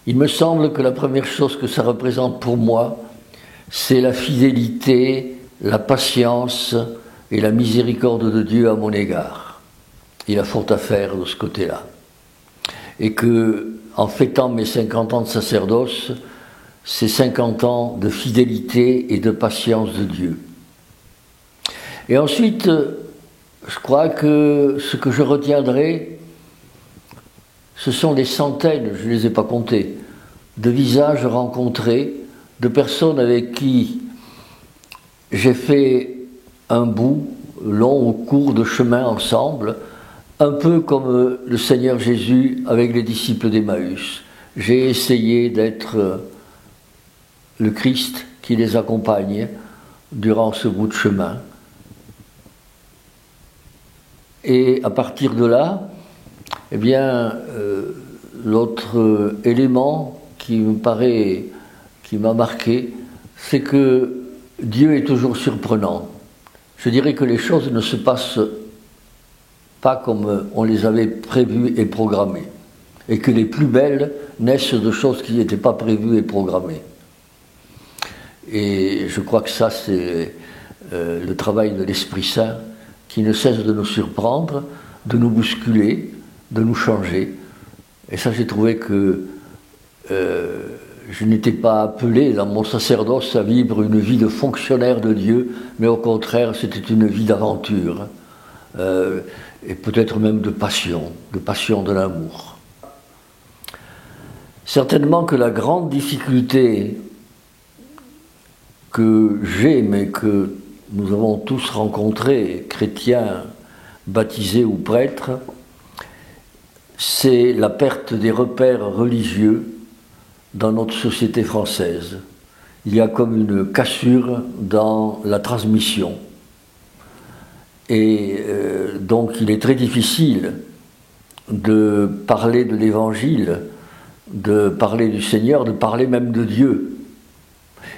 Il me semble que la première chose que ça représente pour moi, c'est la fidélité, la patience et la miséricorde de Dieu à mon égard. Il a fort à faire de ce côté-là. Et que, en fêtant mes 50 ans de sacerdoce, c'est 50 ans de fidélité et de patience de Dieu. Et ensuite, je crois que ce que je retiendrai, ce sont des centaines, je ne les ai pas comptés, de visages rencontrés, de personnes avec qui j'ai fait un bout long ou court de chemin ensemble, un peu comme le Seigneur Jésus avec les disciples d'Emmaüs. J'ai essayé d'être le Christ qui les accompagne durant ce bout de chemin. Et à partir de là, eh bien, l'autre élément qui m'a marqué, c'est que Dieu est toujours surprenant. Je dirais que les choses ne se passent pas comme on les avait prévues et programmées, et que les plus belles naissent de choses qui n'étaient pas prévues et programmées. Et je crois que ça, c'est le travail de l'Esprit Saint qui ne cesse de nous surprendre, de nous bousculer, de nous changer. Et ça, j'ai trouvé que je n'étais pas appelé dans mon sacerdoce à vivre une vie de fonctionnaire de Dieu, mais au contraire, c'était une vie d'aventure, et peut-être même de passion de l'amour. Certainement que la grande difficulté que j'ai, mais que nous avons tous rencontrés, chrétiens, baptisés ou prêtres, c'est la perte des repères religieux dans notre société française. Il y a comme une cassure dans la transmission. Et donc il est très difficile de parler de l'Évangile, de parler du Seigneur, de parler même de Dieu.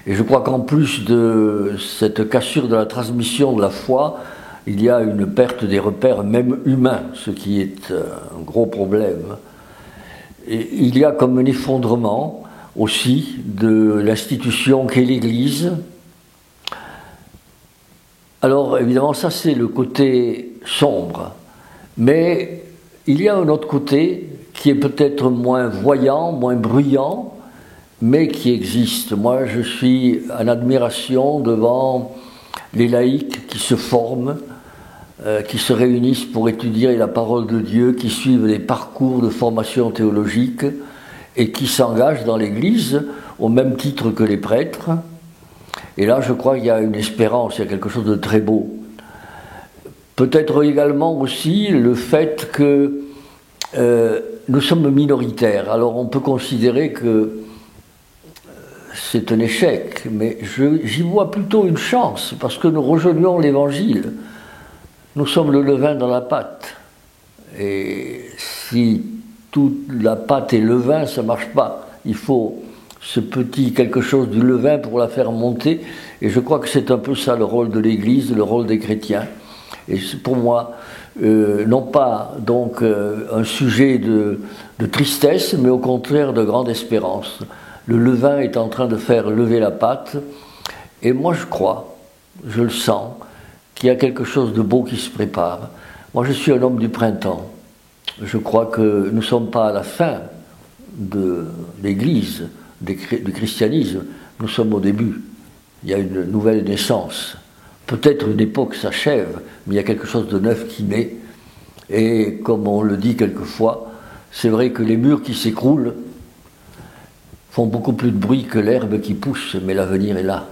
Et je crois qu'en plus de cette cassure de la transmission de la foi, il y a une perte des repères même humains, ce qui est un gros problème. Et il y a comme un effondrement aussi de l'institution qu'est l'Église. Alors évidemment ça c'est le côté sombre, mais il y a un autre côté qui est peut-être moins voyant, moins bruyant, mais qui existe. Moi, je suis en admiration devant les laïcs qui se forment, qui se réunissent pour étudier la parole de Dieu, qui suivent des parcours de formation théologique et qui s'engagent dans l'Église au même titre que les prêtres. Et là, je crois qu'il y a une espérance, il y a quelque chose de très beau. Peut-être également aussi le fait que nous sommes minoritaires. Alors on peut considérer que c'est un échec, mais j'y vois plutôt une chance, parce que nous rejoignons l'Évangile. Nous sommes le levain dans la pâte. Et si toute la pâte est levain, ça ne marche pas. Il faut ce petit quelque chose du levain pour la faire monter. Et je crois que c'est un peu ça le rôle de l'Église, le rôle des chrétiens. Et pour moi, non pas donc un sujet de tristesse, mais au contraire de grande espérance. Le levain est en train de faire lever la pâte, et moi je crois, je le sens, qu'il y a quelque chose de beau qui se prépare. Moi je suis un homme du printemps. Je crois que nous ne sommes pas à la fin de l'Église, du christianisme, nous sommes au début. Il y a une nouvelle naissance. Peut-être une époque s'achève, mais il y a quelque chose de neuf qui naît. Et comme on le dit quelquefois, c'est vrai que les murs qui s'écroulent font beaucoup plus de bruit que l'herbe qui pousse, mais l'avenir est là.